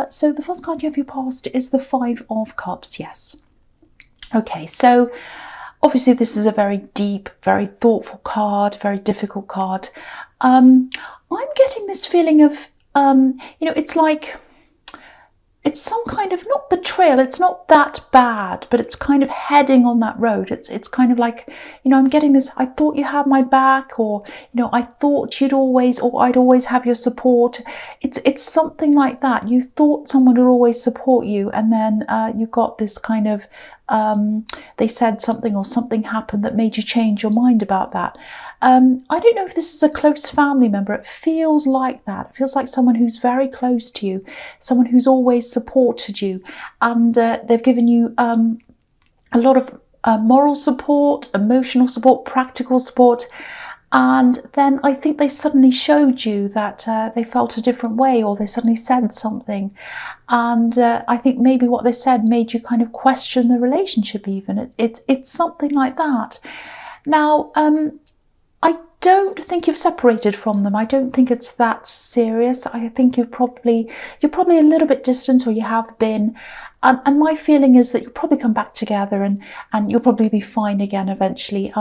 So the first card you have your past is the Five of Cups, yes. Okay, so obviously this is a very deep, very thoughtful card, very difficult card. I'm getting this feeling of, it's like, it's some kind of, not betrayal, it's not that bad, but it's kind of heading on that road. It's kind of like, I'm getting this, I thought you had my back, or, I thought you'd always, or I'd always have your support. It's something like that. You thought someone would always support you, and then you got this kind of, they said something or something happened that made you change your mind about that. I don't know if this is a close family member. It feels like that. It feels like someone who's very close to you, someone who's always supported you, and they've given you a lot of moral support, emotional support, practical support. And then I think they suddenly showed you that they felt a different way, or they suddenly said something. And I think maybe what they said made you kind of question the relationship even. It's something like that. Now, I don't think you've separated from them. I don't think it's that serious. I think you're probably a little bit distant, or you have been. And my feeling is that you'll probably come back together, and you'll probably be fine again eventually,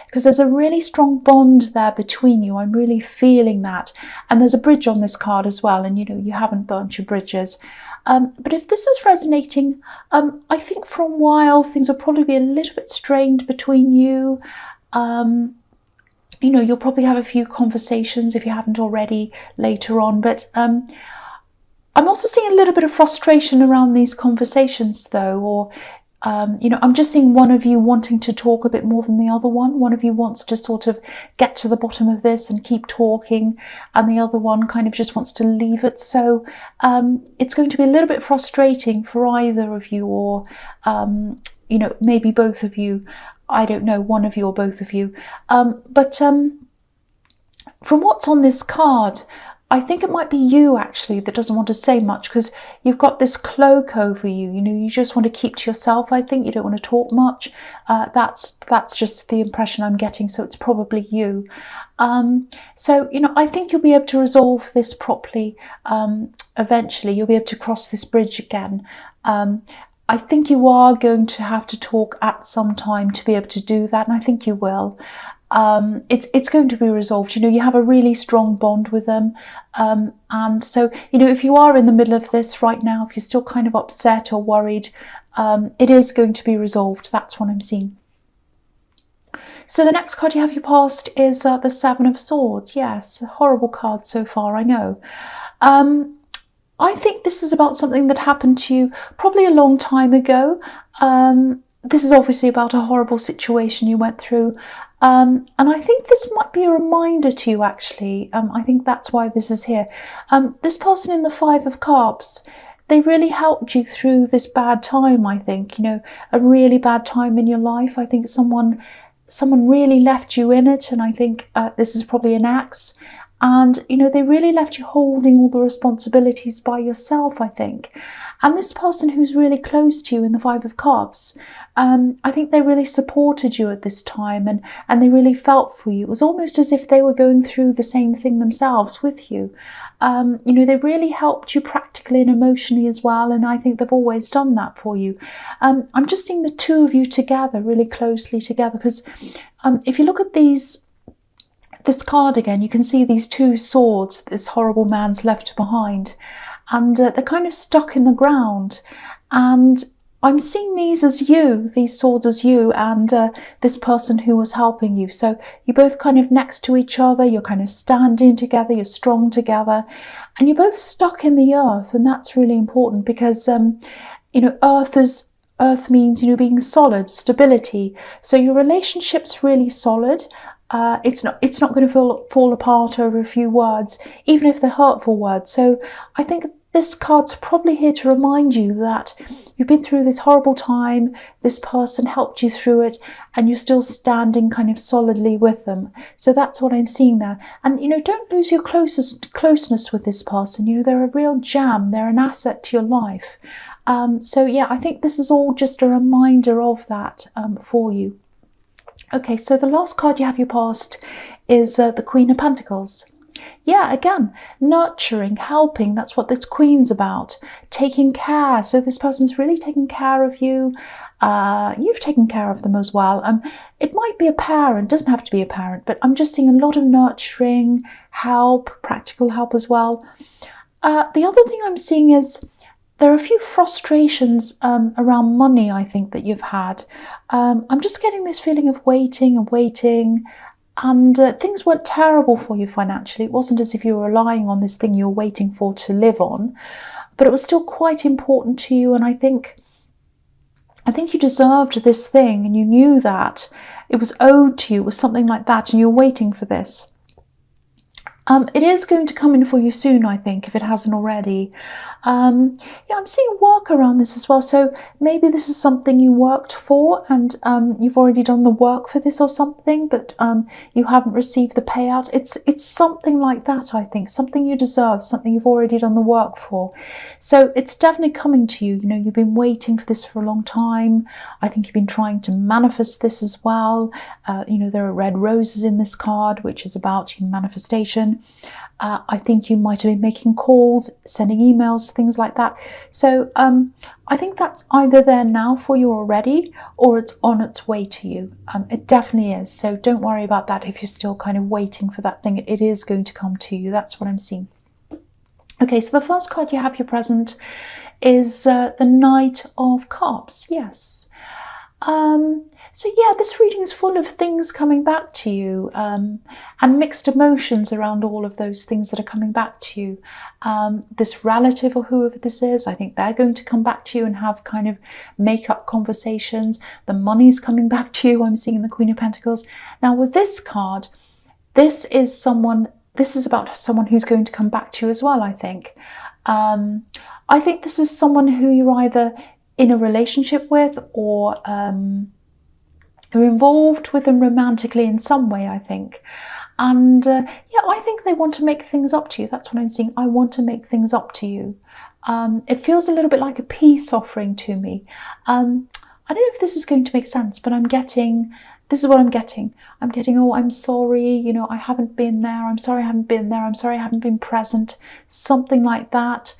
because there's a really strong bond there between you. I'm really feeling that. And there's a bridge on this card as well, and you haven't burnt your bridges. But if this is resonating, I think for a while things will probably be a little bit strained between you. You'll probably have a few conversations if you haven't already later on, but I'm also seeing a little bit of frustration around these conversations though, or I'm just seeing one of you wanting to talk a bit more than the other one. One of you wants to sort of get to the bottom of this and keep talking, and the other one kind of just wants to leave it. So it's going to be a little bit frustrating for either of you, or maybe both of you. I don't know, one of you or both of you. But from what's on this card, I think it might be you actually that doesn't want to say much, because you've got this cloak over you. You just want to keep to yourself. I think you don't want to talk much. That's just the impression I'm getting. So it's probably you. So I think you'll be able to resolve this properly. Eventually, you'll be able to cross this bridge again. I think you are going to have to talk at some time to be able to do that, and I think you will. It's going to be resolved. You have a really strong bond with them, and so if you are in the middle of this right now, if you're still kind of upset or worried, it is going to be resolved. That's what I'm seeing. So the next card you have your past is the Seven of Swords. Yes, a horrible card so far, I know. I think this is about something that happened to you probably a long time ago. This is obviously about a horrible situation you went through. And I think this might be a reminder to you, actually. I think that's why this is here. This person in the Five of Cups, they really helped you through this bad time, I think. A really bad time in your life. I think someone really left you in it, and I think this is probably an ex. And, they really left you holding all the responsibilities by yourself, I think. And this person who's really close to you in the Five of Cups, I think they really supported you at this time, and they really felt for you. It was almost as if they were going through the same thing themselves with you. They really helped you practically and emotionally as well, and I think they've always done that for you. I'm just seeing the two of you together, really closely together, because if you look at this card again, you can see these two swords this horrible man's left behind, and they're kind of stuck in the ground. And I'm seeing these swords as you, and this person who was helping you. So you're both kind of next to each other, you're kind of standing together, you're strong together, and you're both stuck in the earth. And that's really important, because earth means being solid, stability. So your relationship's really solid. It's not going to fall apart over a few words, even if they're hurtful words. So I think this card's probably here to remind you that you've been through this horrible time, this person helped you through it, and you're still standing kind of solidly with them. So that's what I'm seeing there. And, don't lose your closeness with this person. They're a real gem. They're an asset to your life. So yeah, I think this is all just a reminder of that for you. Okay, so the last card you have your past is the Queen of Pentacles. Yeah, again, nurturing, helping, that's what this Queen's about. Taking care. So this person's really taking care of you. You've taken care of them as well. It might be a parent, doesn't have to be a parent, but I'm just seeing a lot of nurturing, help, practical help as well. The other thing I'm seeing is there are a few frustrations around money, I think, that you've had. I'm just getting this feeling of waiting and waiting, and things weren't terrible for you financially. It wasn't as if you were relying on this thing you were waiting for to live on, but it was still quite important to you, and I think you deserved this thing, and you knew that. It was owed to you, it was something like that, and you were waiting for this. It is going to come in for you soon, I think, if it hasn't already. Yeah, I'm seeing work around this as well. So maybe this is something you worked for, and you've already done the work for this or something, but you haven't received the payout. It's something like that, I think. Something you deserve, something you've already done the work for. So it's definitely coming to you. You know, you've been waiting for this for a long time. I think you've been trying to manifest this as well. You know, there are red roses in this card, which is about manifestation. I think you might have been making calls, sending emails, things like that. So I think that's either there now for you already, or it's on its way to you. It definitely is. So don't worry about that if you're still kind of waiting for that thing. It is going to come to you. That's what I'm seeing. Okay, so the first card you have your present is the Knight of Cups. Yes. So yeah, this reading is full of things coming back to you, and mixed emotions around all of those things that are coming back to you. This relative or whoever this is, I think they're going to come back to you and have kind of make-up conversations. The money's coming back to you. I'm seeing the Queen of Pentacles. Now with this card, this is about someone who's going to come back to you as well, I think. I think this is someone who you're either in a relationship with, or who are involved with them romantically in some way, I think. And yeah, I think they want to make things up to you. That's what I'm seeing. I want to make things up to you. It feels a little bit like a peace offering to me. I don't know if this is going to make sense, but this is what I'm getting. I'm getting, oh, I'm sorry, you know, I haven't been there. I'm sorry I haven't been there. I'm sorry I haven't been present. Something like that.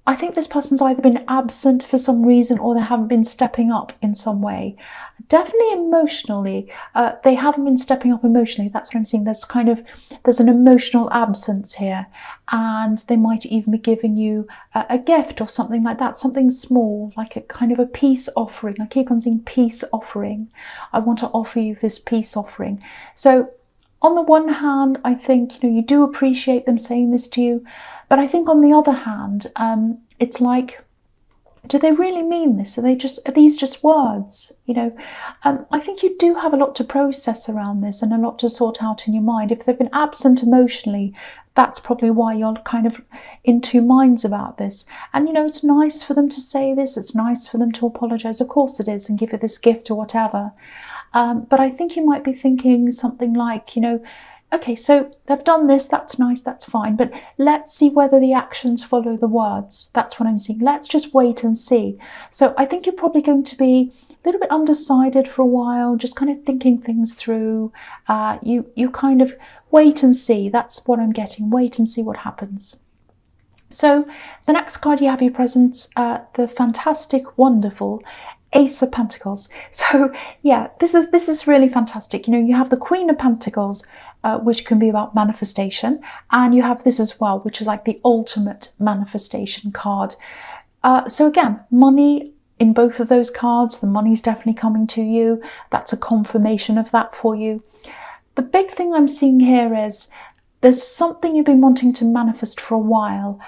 I think this person's either been absent for some reason, or they haven't been stepping up in some way. Definitely emotionally, they haven't been stepping up emotionally. That's what I'm seeing. There's an emotional absence here, and they might even be giving you a gift or something like that, something small, like a kind of a peace offering. I keep on seeing peace offering. I want to offer you this peace offering. So on the one hand, I think, you know, you do appreciate them saying this to you, but I think on the other hand, it's like, do they really mean this? Are these just words? You know, I think you do have a lot to process around this, and a lot to sort out in your mind. If they've been absent emotionally, that's probably why you're kind of in two minds about this. And, you know, it's nice for them to say this. It's nice for them to apologize. Of course it is, and give you this gift or whatever. But I think you might be thinking something like, you know, okay, so they've done this, that's nice, that's fine, but let's see whether the actions follow the words. That's what I'm seeing. Let's just wait and see. So I think you're probably going to be a little bit undecided for a while, just kind of thinking things through. You kind of wait and see. That's what I'm getting. Wait and see what happens. So the next card you have your presents, the fantastic, wonderful Ace of Pentacles. So yeah, this is really fantastic. You know, you have the Queen of Pentacles, which can be about manifestation, and you have this as well, which is like the ultimate manifestation card. So again, money in both of those cards. The money's definitely coming to you. That's a confirmation of that for you. The big thing I'm seeing here is there's something you've been wanting to manifest for a while.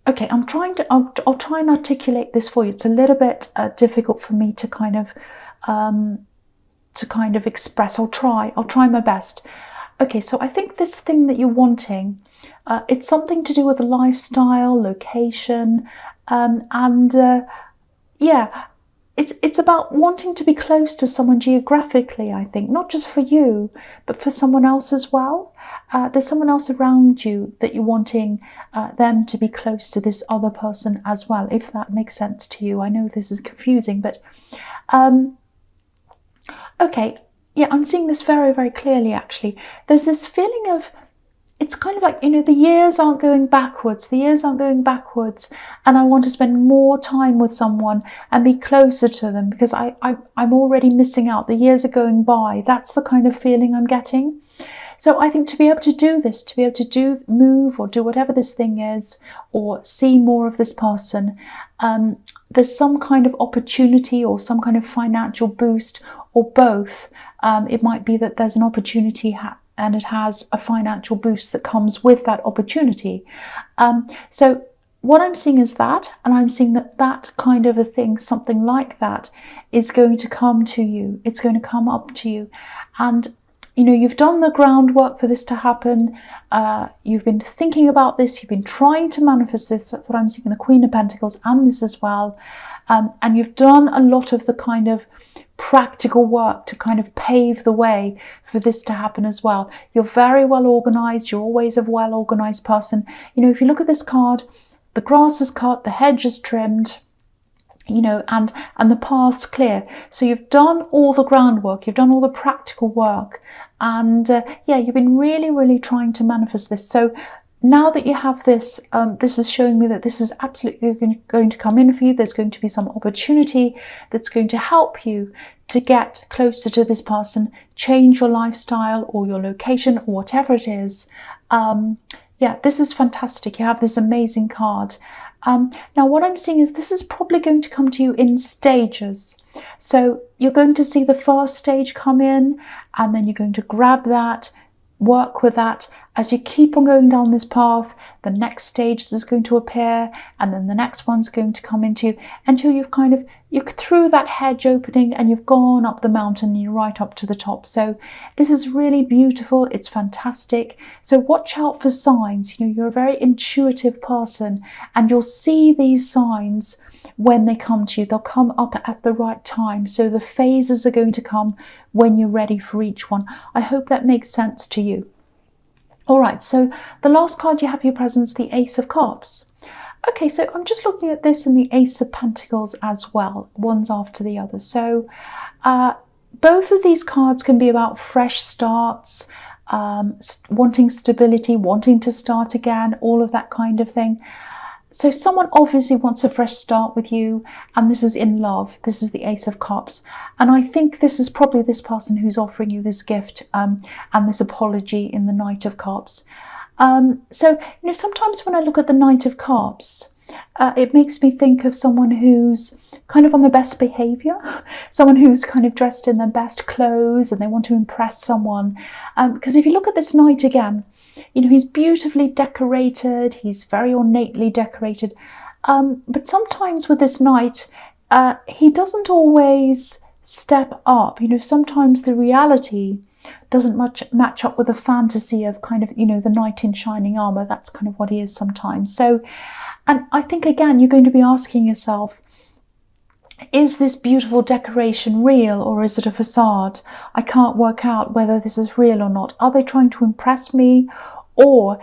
Okay, I'll try and articulate this for you. It's a little bit difficult for me to kind of express. I'll try my best. Okay, so I think this thing that you're wanting, it's something to do with a lifestyle, location, yeah, it's about wanting to be close to someone geographically, I think, not just for you, but for someone else as well. There's someone else around you that you're wanting them to be close to this other person as well, if that makes sense to you. I know this is confusing, but okay, yeah, I'm seeing this very, very clearly, actually. There's this feeling of, it's kind of like, you know, the years aren't going backwards. The years aren't going backwards. And I want to spend more time with someone and be closer to them because I'm already missing out. The years are going by. That's the kind of feeling I'm getting. So I think to be able to do this, to be able to move or do whatever this thing is, or see more of this person, there's some kind of opportunity or some kind of financial boost, or both. It might be that there's an opportunity and it has a financial boost that comes with that opportunity. So what I'm seeing is that, and I'm seeing that that kind of a thing, something like that, is going to come to you. It's going to come up to you. And you know, you've done the groundwork for this to happen. You've been thinking about this. You've been trying to manifest this. That's what I'm seeing in the Queen of Pentacles and this as well. And you've done a lot of the kind of practical work to kind of pave the way for this to happen as well. You're very well organized. You're always a well organized person. You know, if you look at this card, the grass is cut, the hedge is trimmed, you know, and the path's clear. So you've done all the groundwork, you've done all the practical work, and yeah, you've been really, really trying to manifest this. So now that you have this, this is showing me that this is absolutely going to come in for you. There's going to be some opportunity that's going to help you to get closer to this person, change your lifestyle or your location or whatever it is. Yeah, this is fantastic. You have this amazing card. Now what I'm seeing is this is probably going to come to you in stages. So you're going to see the first stage come in, and then you're going to grab that, work with that. As you keep on going down this path, the next stage is going to appear, and then the next one's going to come into you until you're through that hedge opening and you've gone up the mountain and you're right up to the top. So this is really beautiful. It's fantastic. So watch out for signs. You know, you're a very intuitive person, and you'll see these signs when they come to you. They'll come up at the right time. So the phases are going to come when you're ready for each one. I hope that makes sense to you. All right, so the last card you have for your presence, the Ace of Cups. Okay, so I'm just looking at this in the Ace of Pentacles as well, one's after the other. So both of these cards can be about fresh starts, wanting stability, wanting to start again, all of that kind of thing. So someone obviously wants a fresh start with you, and this is in love. This is the Ace of Cups. And I think this is probably this person who's offering you this gift and this apology in the Knight of Cups. So, you know, sometimes when I look at the Knight of Cups, it makes me think of someone who's kind of on their best behavior, someone who's kind of dressed in their best clothes and they want to impress someone. Because if you look at this Knight again, you know, he's beautifully decorated, he's very ornately decorated. But sometimes with this Knight, he doesn't always step up. You know, sometimes the reality doesn't match up with the fantasy of kind of, you know, the knight in shining armor. That's kind of what he is sometimes. So, and I think again, you're going to be asking yourself, is this beautiful decoration real, or is it a facade? I can't work out whether this is real or not. Are they trying to impress me, or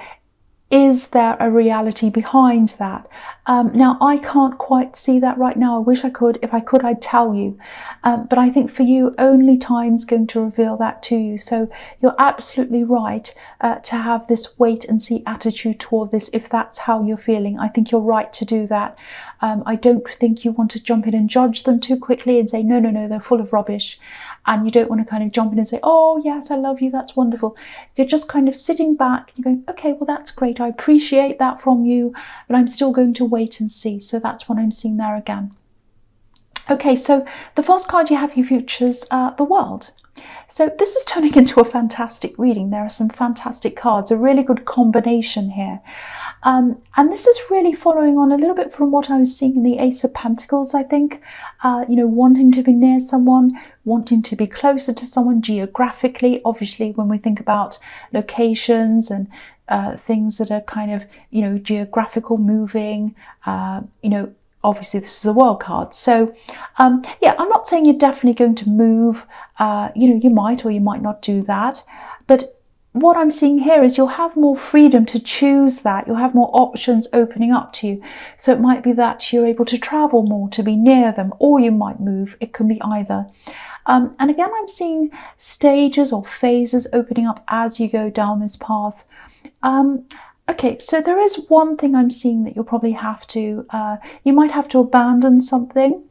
is there a reality behind that? Now, I can't quite see that right now. I wish I could. If I could, I'd tell you. But I think for you, only time's going to reveal that to you. So you're absolutely right to have this wait and see attitude toward this if that's how you're feeling. I think you're right to do that. I don't think you want to jump in and judge them too quickly and say, no, no, no, they're full of rubbish. And you don't want to kind of jump in and say, oh, yes, I love you, that's wonderful. You're just kind of sitting back, you're going, okay, well, that's great. I appreciate that from you, but I'm still going to wait and see. So that's what I'm seeing there again. Okay, so the first card you have, you features the World. So this is turning into a fantastic reading. There are some fantastic cards, a really good combination here. And this is really following on a little bit from what I was seeing in the Ace of Pentacles, I think. You know, wanting to be near someone, wanting to be closer to someone geographically. Obviously, when we think about locations and things that are kind of, you know, geographical, moving, you know, obviously this is a World card. So yeah, I'm not saying you're definitely going to move. You know, you might or you might not do that. But what I'm seeing here is you'll have more freedom to choose that. You'll have more options opening up to you. So it might be that you're able to travel more, to be near them, or you might move. It can be either. And again, I'm seeing stages or phases opening up as you go down this path. Okay, so there is one thing I'm seeing that you'll probably have to, you might have to abandon something.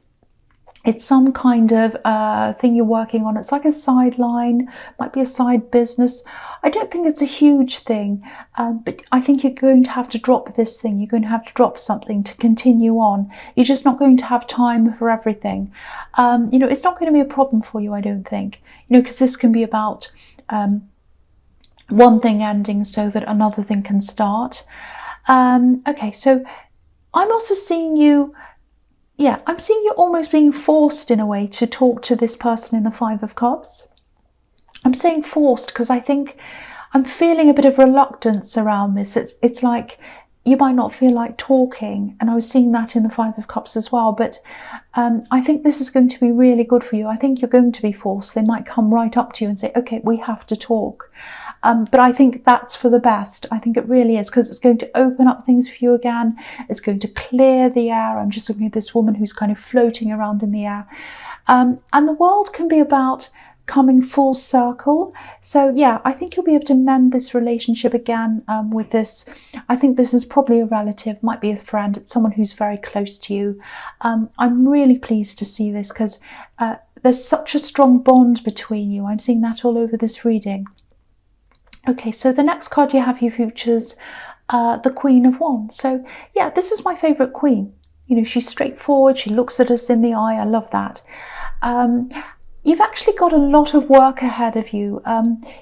It's some kind of thing you're working on. It's like a sideline, might be a side business. I don't think it's a huge thing, but I think you're going to have to drop this thing. You're going to have to drop something to continue on. You're just not going to have time for everything. You know, it's not going to be a problem for you, I don't think. You know, because this can be about one thing ending so that another thing can start. Okay, so I'm also seeing you. Yeah, I'm seeing you almost being forced in a way to talk to this person in the Five of Cups. I'm saying forced because I think I'm feeling a bit of reluctance around this. It's like you might not feel like talking, and I was seeing that in the Five of Cups as well, but I think this is going to be really good for you. I think you're going to be forced. They might come right up to you and say, okay, we have to talk. But I think that's for the best. I think it really is, because it's going to open up things for you again. It's going to clear the air. I'm just looking at this woman who's kind of floating around in the air. And the world can be about coming full circle. So yeah, I think you'll be able to mend this relationship again with this. I think this is probably a relative, might be a friend. It's someone who's very close to you. I'm really pleased to see this because there's such a strong bond between you. I'm seeing that all over this reading. Okay, so the next card you have you features the Queen of Wands. So yeah, this is my favourite queen. You know, she's straightforward. She looks at us in the eye. I love that. You've actually got a lot of work ahead of you,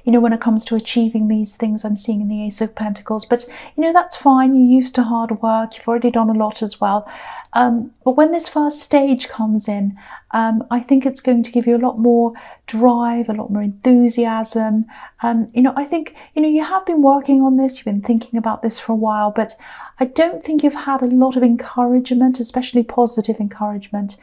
you know, when it comes to achieving these things I'm seeing in the Ace of Pentacles. But, you know, that's fine. You're used to hard work. You've already done a lot as well. But when this first stage comes in, I think it's going to give you a lot more drive, a lot more enthusiasm. You know, I think, you know, you have been working on this. You've been thinking about this for a while, but I don't think you've had a lot of encouragement, especially positive encouragement.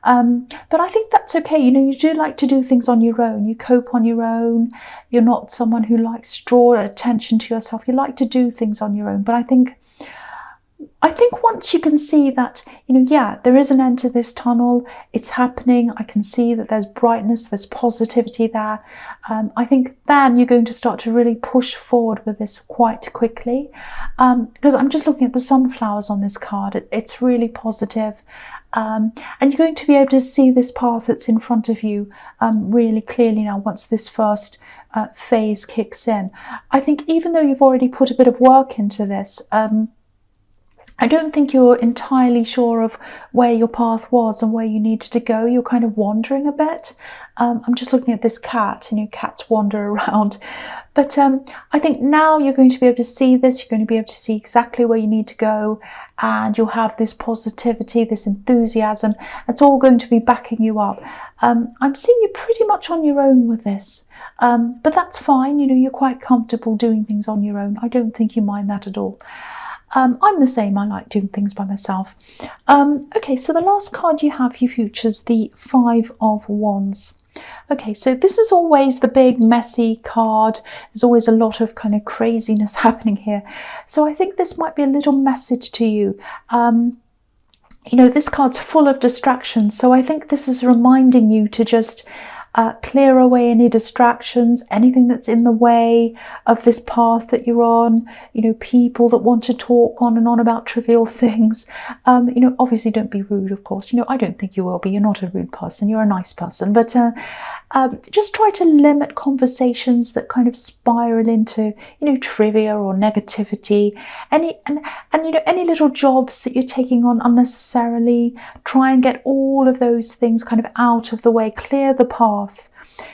But I think that's okay. You know, you do like to do things on your own. You cope on your own. You're not someone who likes to draw attention to yourself. You like to do things on your own. But I think once you can see that, you know, yeah, there is an end to this tunnel. It's happening. I can see that there's brightness, there's positivity there. I think then you're going to start to really push forward with this quite quickly. Because I'm just looking at the sunflowers on this card. It's really positive. And you're going to be able to see this path that's in front of you really clearly now once this first phase kicks in. I think even though you've already put a bit of work into this, I don't think you're entirely sure of where your path was and where you needed to go. You're kind of wandering a bit. I'm just looking at this cat, you know, cats wander around. But I think now you're going to be able to see this. You're going to be able to see exactly where you need to go. And you'll have this positivity, this enthusiasm. It's all going to be backing you up. I'm seeing you pretty much on your own with this. But that's fine. You know, you're quite comfortable doing things on your own. I don't think you mind that at all. I'm the same. I like doing things by myself. Okay, so the last card you have you features the Five of Wands. Okay, so this is always the big messy card. There's always a lot of kind of craziness happening here. So I think this might be a little message to you. You know, this card's full of distractions. So I think this is reminding you to just clear away any distractions, anything that's in the way of this path that you're on, you know, people that want to talk on and on about trivial things. You know, obviously don't be rude, of course. You know, I don't think you will be. You're not a rude person. You're a nice person. But just try to limit conversations that kind of spiral into, you know, trivia or negativity. And you know, any little jobs that you're taking on unnecessarily, try and get all of those things kind of out of the way. Clear the path.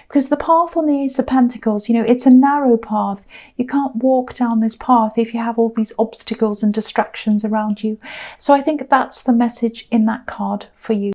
Because the path on the Ace of Pentacles, you know, it's a narrow path. You can't walk down this path if you have all these obstacles and distractions around you. So I think that's the message in that card for you.